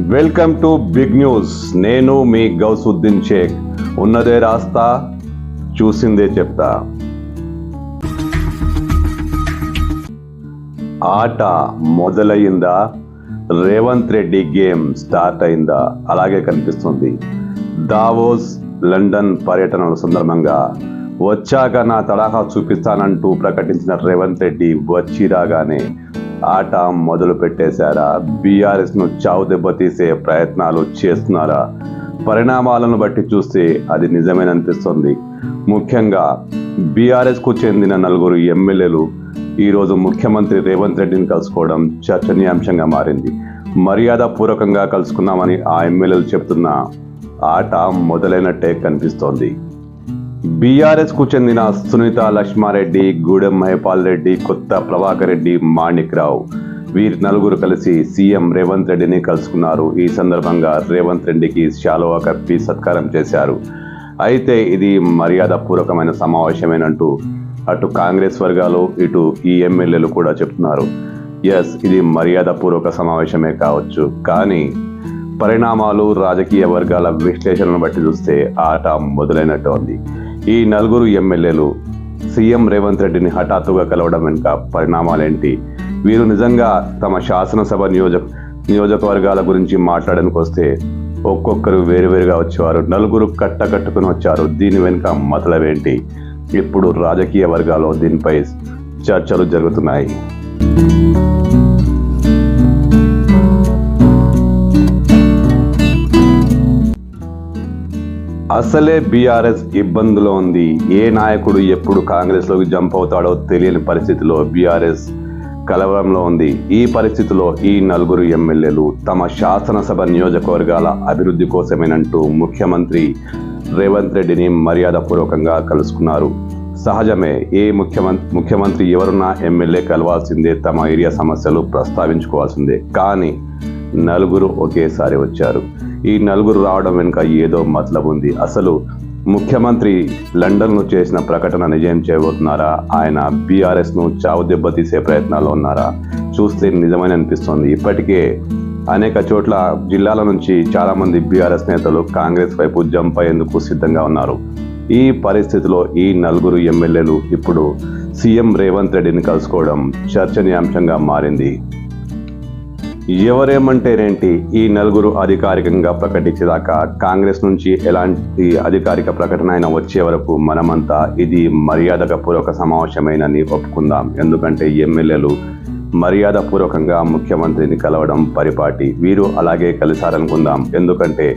Welcome to big news. నేను మీ గౌసుద్దీన్ షేక్. ఉన్నదే రాస్తా, చూసిందే చెప్తా. ఆట మొదలయ్యిందా? రేవంత్ రెడ్డి గేమ్ స్టార్ట్ అయిందా? అలాగే కనిపిస్తుంది. దావోస్, లండన్ పర్యటనల సందర్భంగా వచ్చాక నా తడాఖా చూపిస్తానంటూ ప్రకటించిన రేవంత్ రెడ్డి వచ్చి రాగానే ఆట మొదలు పెట్టేశారా? బీఆర్ఎస్ ను చావు దెబ్బతీసే ప్రయత్నాలు చేస్తున్నారా? పరిణామాలను బట్టి చూస్తే అది నిజమేననిపిస్తుంది. ముఖ్యంగా బీఆర్ఎస్ కు చెందిన 4 ఎమ్మెల్యేలు ఈరోజు ముఖ్యమంత్రి రేవంత్ రెడ్డిని కలుసుకోవడం చర్చనీయాంశంగా మారింది. మర్యాద పూర్వకంగా కలుసుకున్నామని ఆ ఎమ్మెల్యేలు చెప్తున్న ఆట మొదలైనట్టే కనిపిస్తోంది. బీఆర్ఎస్ కు చెందిన సునీత లక్ష్మారెడ్డి, గూడెం మహిపాల్ రెడ్డి, కొత్త ప్రభాకర్ రెడ్డి, మాణిక్ రావు, వీరి 4 కలిసి సీఎం రేవంత్ రెడ్డిని కలుసుకున్నారు. ఈ సందర్భంగా రేవంత్ రెడ్డికి శాలువా కప్పి సత్కారం చేశారు. అయితే ఇది మర్యాద పూర్వకమైన సమావేశమేనంటూ అటు కాంగ్రెస్ వర్గాలు, ఇటు ఈ ఎమ్మెల్యేలు కూడా చెప్తున్నారు. ఎస్, ఇది మర్యాద పూర్వక సమావేశమే కావచ్చు, కానీ పరిణామాలు, రాజకీయ వర్గాల విశ్లేషణను బట్టి చూస్తే ఆట మొదలైనట్టు ఉంది. ఈ 4 ఎమ్మెల్యేలు సీఎం రేవంత్ రెడ్డిని హఠాత్తుగా కలవడం వెనుక పరిణామాలేంటి? వీరు నిజంగా తమ శాసనసభ నియోజకవర్గాల గురించి మాట్లాడడానికి వస్తే ఒక్కొక్కరు వేరువేరుగా వచ్చేవారు. 4 కట్టుకుని వచ్చారు. దీని వెనుక మతలవేంటి? ఇప్పుడు రాజకీయ వర్గాల్లో దీనిపై చర్చలు జరుగుతున్నాయి. అసలే బీఆర్ఎస్ ఇబ్బందులో ఉంది. ఏ నాయకుడు ఎప్పుడు కాంగ్రెస్లోకి జంప్ అవుతాడో తెలియని పరిస్థితిలో బీఆర్ఎస్ కలవరంలో ఉంది. ఈ పరిస్థితిలో ఈ 4 ఎమ్మెల్యేలు తమ శాసనసభ నియోజకవర్గాల అభివృద్ధి కోసమేనంటూ ముఖ్యమంత్రి రేవంత్ రెడ్డిని మర్యాదపూర్వకంగా కలుసుకున్నారు. సహజమే, ఏ ముఖ్యమంత్రి ఎవరున్నా ఎమ్మెల్యే కలవాల్సిందే, తమ ఏరియా సమస్యలు ప్రస్తావించుకోవాల్సిందే. కానీ 4 ఒకేసారి వచ్చారు. ఈ 4 రావడం వెనుక ఏదో మతలబు ఉంది. అసలు ముఖ్యమంత్రి లండన్లో చేసిన ప్రకటన నిజం చేయబోతున్నారా? ఆయన బీఆర్ఎస్ ను చావు దెబ్బతీసే ప్రయత్నాల్లో ఉన్నారా? చూస్తే నిజమని అనిపిస్తోంది. ఇప్పటికే అనేక చోట్ల జిల్లాల నుంచి చాలా మంది బీఆర్ఎస్ నేతలు కాంగ్రెస్ వైపు జంప్ అయ్యేందుకు సిద్ధంగా ఉన్నారు. ఈ పరిస్థితిలో ఈ 4 ఎమ్మెల్యేలు ఇప్పుడు సీఎం రేవంత్ రెడ్డిని కలుసుకోవడం చర్చనీయాంశంగా మారింది. ఎవరేమంటేనేంటి, ఈ 4 అధికారికంగా ప్రకటించేదాకా, కాంగ్రెస్ నుంచి ఎలాంటి అధికారిక ప్రకటన అయినా వచ్చే వరకు మనమంతా ఇది మర్యాదపూర్వక సమావేశమేనని ఒప్పుకుందాం. ఎందుకంటే ఎమ్మెల్యేలు మర్యాదపూర్వకంగా ముఖ్యమంత్రిని కలవడం పరిపాటి. వీరు అలాగే కలిసారనుకుందాం. ఎందుకంటే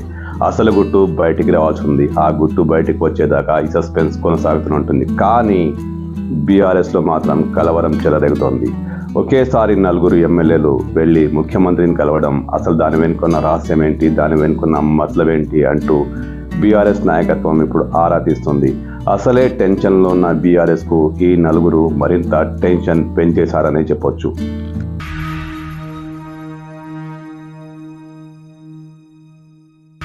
అసలు గుట్టు బయటికి రావాల్సి ఉంది. ఆ గుట్టు బయటికి వచ్చేదాకా ఈ సస్పెన్స్ కొనసాగుతూ ఉంటుంది. కానీ బీఆర్ఎస్లో మాత్రం కలవరం చెలరేగుతోంది. ఒకేసారి 4 ఎమ్మెల్యేలు వెళ్ళి ముఖ్యమంత్రిని కలవడం, అసలు దాని వెనుకున్న రహస్యం ఏంటి, దాని వెనుకున్న మతలబేంటి అంటూ బీఆర్ఎస్ నాయకత్వం ఇప్పుడు ఆరా తీస్తుంది. అసలే టెన్షన్లో ఉన్న బీఆర్ఎస్కు ఈ 4 మరింత టెన్షన్ పెంచేశారనే చెప్పొచ్చు.